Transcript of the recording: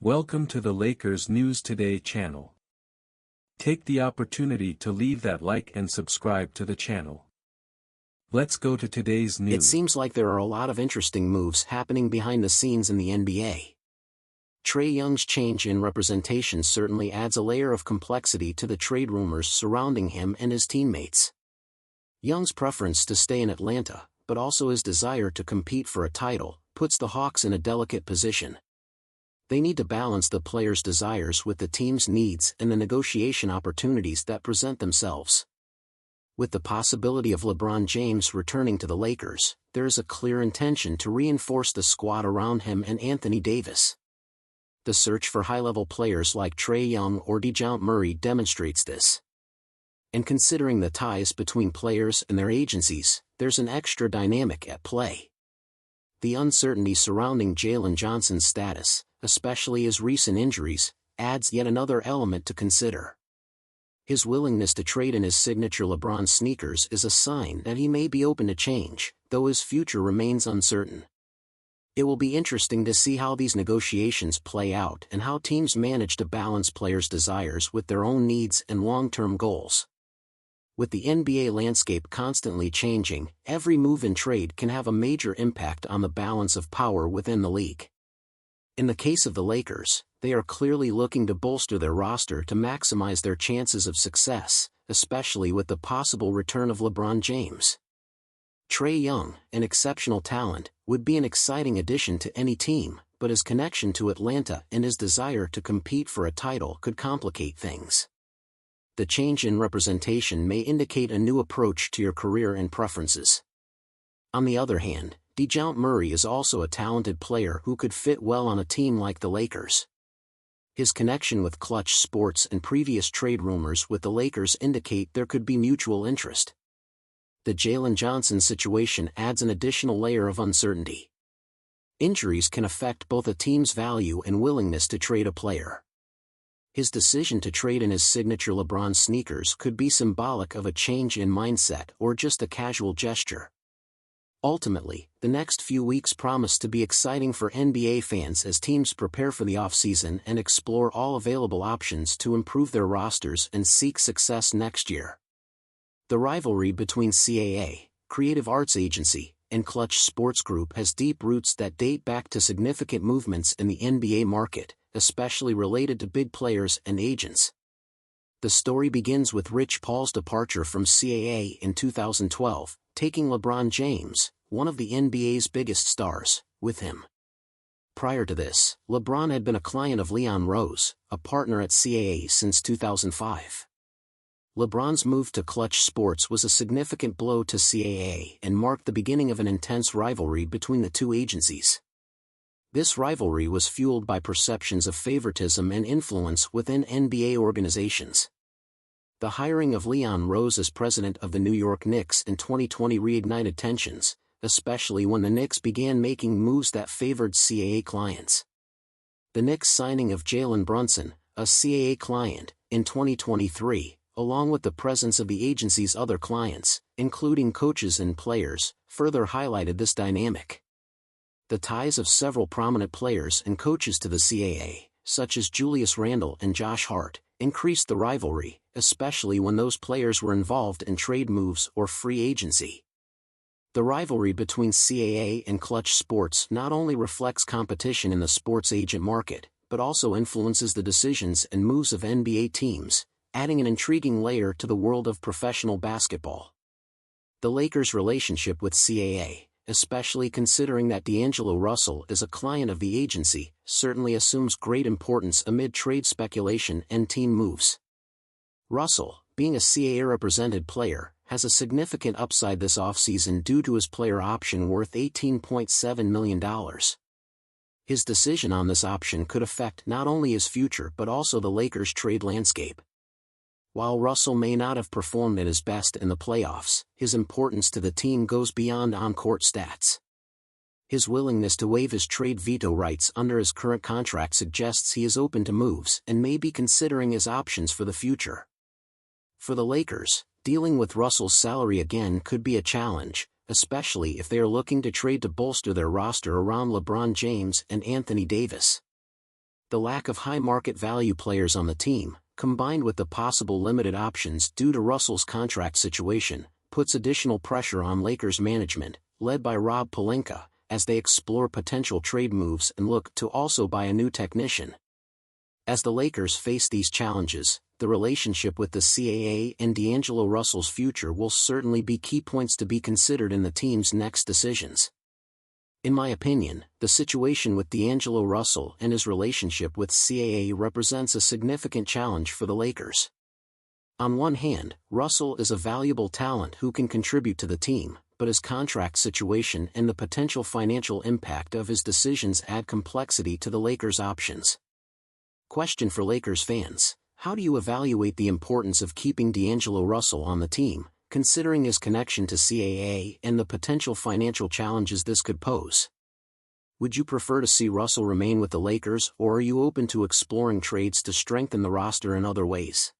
Welcome to the Lakers News Today channel. Take the opportunity to leave that like and subscribe to the channel. Let's go to today's news. It seems like there are a lot of interesting moves happening behind the scenes in the NBA. Trae Young's change in representation certainly adds a layer of complexity to the trade rumors surrounding him and his teammates. Young's preference to stay in Atlanta, but also his desire to compete for a title, puts the Hawks in a delicate position. They need to balance the player's desires with the team's needs and the negotiation opportunities that present themselves. With the possibility of LeBron James returning to the Lakers, there is a clear intention to reinforce the squad around him and Anthony Davis. The search for high-level players like Trae Young or DeJounte Murray demonstrates this. And considering the ties between players and their agencies, there's an extra dynamic at play. The uncertainty surrounding Jalen Johnson's status, especially his recent injuries, adds yet another element to consider. His willingness to trade in his signature LeBron sneakers is a sign that he may be open to change, though his future remains uncertain. It will be interesting to see how these negotiations play out and how teams manage to balance players' desires with their own needs and long-term goals. With the NBA landscape constantly changing, every move in trade can have a major impact on the balance of power within the league. In the case of the Lakers, they are clearly looking to bolster their roster to maximize their chances of success, especially with the possible return of LeBron James. Trae Young, an exceptional talent, would be an exciting addition to any team, but his connection to Atlanta and his desire to compete for a title could complicate things. The change in representation may indicate a new approach to your career and preferences. On the other hand, DeJounte Murray is also a talented player who could fit well on a team like the Lakers. His connection with Clutch Sports and previous trade rumors with the Lakers indicate there could be mutual interest. The Jalen Johnson situation adds an additional layer of uncertainty. Injuries can affect both a team's value and willingness to trade a player. His decision to trade in his signature LeBron sneakers could be symbolic of a change in mindset or just a casual gesture. Ultimately, the next few weeks promise to be exciting for NBA fans as teams prepare for the offseason and explore all available options to improve their rosters and seek success next year. The rivalry between CAA, Creative Arts Agency, and Clutch Sports Group has deep roots that date back to significant movements in the NBA market, especially related to big players and agents. The story begins with Rich Paul's departure from CAA in 2012, taking LeBron James, one of the NBA's biggest stars, with him. Prior to this, LeBron had been a client of Leon Rose, a partner at CAA since 2005. LeBron's move to Clutch Sports was a significant blow to CAA and marked the beginning of an intense rivalry between the two agencies. This rivalry was fueled by perceptions of favoritism and influence within NBA organizations. The hiring of Leon Rose as president of the New York Knicks in 2020 reignited tensions, especially when the Knicks began making moves that favored CAA clients. The Knicks' signing of Jalen Brunson, a CAA client, in 2023, along with the presence of the agency's other clients, including coaches and players, further highlighted this dynamic. The ties of several prominent players and coaches to the CAA, such as Julius Randle and Josh Hart, increased the rivalry, especially when those players were involved in trade moves or free agency. The rivalry between CAA and Clutch Sports not only reflects competition in the sports agent market, but also influences the decisions and moves of NBA teams, adding an intriguing layer to the world of professional basketball. The Lakers' relationship with CAA, especially considering that D'Angelo Russell is a client of the agency, certainly assumes great importance amid trade speculation and team moves. Russell, being a CAA-represented player, has a significant upside this offseason due to his player option worth $18.7 million. His decision on this option could affect not only his future but also the Lakers' trade landscape. While Russell may not have performed at his best in the playoffs, his importance to the team goes beyond on-court stats. His willingness to waive his trade veto rights under his current contract suggests he is open to moves and may be considering his options for the future. For the Lakers, dealing with Russell's salary again could be a challenge, especially if they are looking to trade to bolster their roster around LeBron James and Anthony Davis. The lack of high market value players on the team, combined with the possible limited options due to Russell's contract situation, puts additional pressure on Lakers management, led by Rob Pelinka, as they explore potential trade moves and look to also buy a new technician. As the Lakers face these challenges, the relationship with the CAA and D'Angelo Russell's future will certainly be key points to be considered in the team's next decisions. In my opinion, the situation with D'Angelo Russell and his relationship with CAA represents a significant challenge for the Lakers. On one hand, Russell is a valuable talent who can contribute to the team, but his contract situation and the potential financial impact of his decisions add complexity to the Lakers' options. Question for Lakers fans: how do you evaluate the importance of keeping D'Angelo Russell on the team, considering his connection to CAA and the potential financial challenges this could pose? Would you prefer to see Russell remain with the Lakers, or are you open to exploring trades to strengthen the roster in other ways?